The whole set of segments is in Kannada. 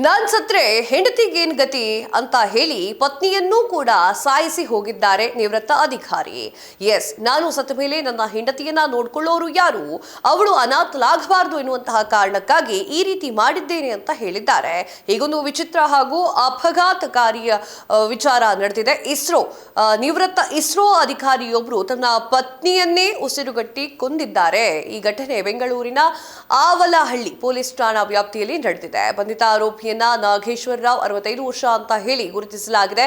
ನಾನ್ ಸತ್ರೆ ಹೆಂಡತಿಗೇನ್ ಗತಿ ಅಂತ ಹೇಳಿ ಪತ್ನಿಯನ್ನೂ ಕೂಡ ಸಾಯಿಸಿ ಹೋಗಿದ್ದಾರೆ ನಿವೃತ್ತ ಅಧಿಕಾರಿ. ಎಸ್, ನಾನು ಸತ್ತ ಮೇಲೆ ನನ್ನ ಹೆಂಡತಿಯನ್ನ ನೋಡ್ಕೊಳ್ಳೋರು ಯಾರು, ಅವಳು ಅನಾಥಲಾಗಬಾರದು ಎನ್ನುವಂತಹ ಕಾರಣಕ್ಕಾಗಿ ಈ ರೀತಿ ಮಾಡಿದ್ದೇನೆ ಅಂತ ಹೇಳಿದ್ದಾರೆ. ಹೀಗೊಂದು ವಿಚಿತ್ರ ಹಾಗೂ ಅಪಘಾತಕಾರಿಯ ವಿಚಾರ ನಡೆದಿದೆ. ನಿವೃತ್ತ ಇಸ್ರೋ ಅಧಿಕಾರಿಯೊಬ್ಬರು ತನ್ನ ಪತ್ನಿಯನ್ನೇ ಉಸಿರುಗಟ್ಟಿ ಕೊಂದಿದ್ದಾರೆ. ಈ ಘಟನೆ ಬೆಂಗಳೂರಿನ ಆವಲಹಳ್ಳಿ ಪೊಲೀಸ್ ಠಾಣಾ ವ್ಯಾಪ್ತಿಯಲ್ಲಿ ನಡೆದಿದೆ. ಬಂಧಿತ ಆರೋಪಿಯನ್ನ ನಾಗೇಶ್ವರ ರಾವ್ 65 ವರ್ಷ ಅಂತ ಹೇಳಿ ಗುರುತಿಸಲಾಗಿದೆ.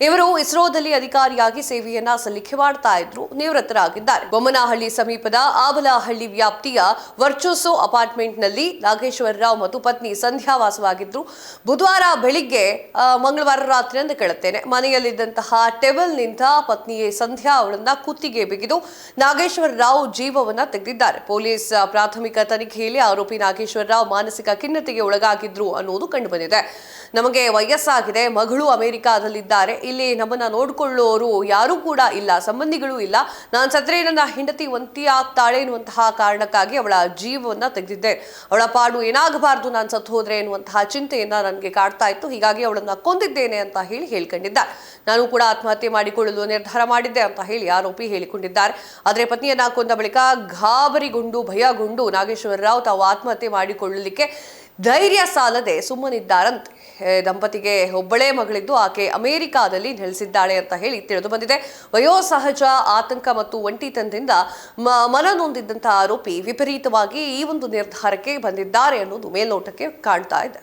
ಇವರು ಇಸ್ರೋದಲ್ಲಿ ಅಧಿಕಾರಿಯಾಗಿ ಸೇವೆಯನ್ನ ಸಲ್ಲಿಕೆ ಮಾಡ್ತಾ ಇದ್ರು, ನಿವೃತ್ತರಾಗಿದ್ದಾರೆ. ಬೊಮ್ಮನಹಳ್ಳಿ ಸಮೀಪದ ಆವಲಹಳ್ಳಿ ವ್ಯಾಪ್ತಿಯ ವರ್ಚೋಸೋ ಅಪಾರ್ಟ್ಮೆಂಟ್ ನಲ್ಲಿ ನಾಗೇಶ್ವರ ರಾವ್ ಮತ್ತು ಪತ್ನಿ ಸಂಧ್ಯಾ ವಾಸವಾಗಿದ್ರು. ಬುಧವಾರ ಬೆಳಿಗ್ಗೆ ಮಂಗಳವಾರ ರಾತ್ರಿ ಅಂತ ಕೇಳುತ್ತೇನೆ, ಮನೆಯಲ್ಲಿದ್ದಂತಹ ಟೇಬಲ್ ನಿಂದ ಪತ್ನಿ ಸಂಧ್ಯಾ ಅವಳನ್ನ ಕುತ್ತಿಗೆ ಬಿಗಿದು ನಾಗೇಶ್ವರ ರಾವ್ ಜೀವವನ್ನ ತೆಗೆದಿದ್ದಾರೆ. ಪೊಲೀಸ್ ಪ್ರಾಥಮಿಕ ತನಿಖೆಯಲ್ಲಿ ಆರೋಪಿ ನಾಗೇಶ್ವರ ರಾವ್ ಮಾನಸಿಕ ಖಿನ್ನತೆಗೆ ಒಳಗಾಗಿದ್ರು ಅನ್ನೋದು ಕಂಡು ಬಂದಿದೆ. ನಮಗೆ ವಯಸ್ಸಾಗಿದೆ, ಮಗಳು ಅಮೆರಿಕಾದಲ್ಲಿದ್ದಾರೆ, ಇಲ್ಲಿ ನಮ್ಮನ್ನ ನೋಡಿಕೊಳ್ಳೋರು ಯಾರೂ ಕೂಡ ಇಲ್ಲ, ಸಂಬಂಧಿಗಳು ಇಲ್ಲ, ನಾನು ಸತ್ರೆ ನನ್ನ ಹೆಂಡತಿ ಒಂಟಿ ಆಗ್ತಾಳೆ ಎನ್ನುವಂತಹ ಕಾರಣಕ್ಕಾಗಿ ಅವಳ ಜೀವವನ್ನ ತೆಗೆದಿದ್ದೆ. ಅವಳ ಪಾಡು ಏನಾಗಬಾರದು, ನಾನು ಸತ್ತು ಹೋದ್ರೆ ಎನ್ನುವಂತಹ ಚಿಂತೆಯನ್ನ ನನಗೆ ಕಾಡ್ತಾ ಇತ್ತು, ಹೀಗಾಗಿ ಅವಳನ್ನ ಕೊಂದಿದ್ದೇನೆ ಅಂತ ಹೇಳಿಕೊಂಡಿದ್ದಾರೆ. ನಾನು ಕೂಡ ಆತ್ಮಹತ್ಯೆ ಮಾಡಿಕೊಳ್ಳಲು ನಿರ್ಧಾರ ಮಾಡಿದ್ದೆ ಅಂತ ಹೇಳಿ ಆರೋಪಿ ಹೇಳಿಕೊಂಡಿದ್ದಾರೆ. ಆದರೆ ಪತ್ನಿಯನ್ನ ಕೊಂದ ಬಳಿಕ ಗಾಬರಿಗೊಂಡು ಭಯಗೊಂಡು ನಾಗೇಶ್ವರ ರಾವ್ ತಾವು ಆತ್ಮಹತ್ಯೆ ಮಾಡಿಕೊಳ್ಳಲಿಕ್ಕೆ ಧೈರ್ಯ ಸಾಲದೆ ಸುಮ್ಮನಿದ್ದಾರಂತೆ. ದಂಪತಿಗೆ ಒಬ್ಬಳೇ ಮಗಳಿದ್ದು ಆಕೆ ಅಮೆರಿಕಾದಲ್ಲಿ ನೆಲೆಸಿದ್ದಾಳೆ ಅಂತ ಹೇಳಿ ತಿಳಿದು ಬಂದಿದೆ. ವಯೋಸಹಜ ಆತಂಕ ಮತ್ತು ಒಂಟಿತನದಿಂದ ಮನನೊಂದಿದ್ದಂತಹ ಆರೋಪಿ ವಿಪರೀತವಾಗಿ ಈ ಒಂದು ನಿರ್ಧಾರಕ್ಕೆ ಬಂದಿದ್ದಾರೆ ಅನ್ನೋದು ಮೇಲ್ನೋಟಕ್ಕೆ ಕಾಣ್ತಾ ಇದೆ.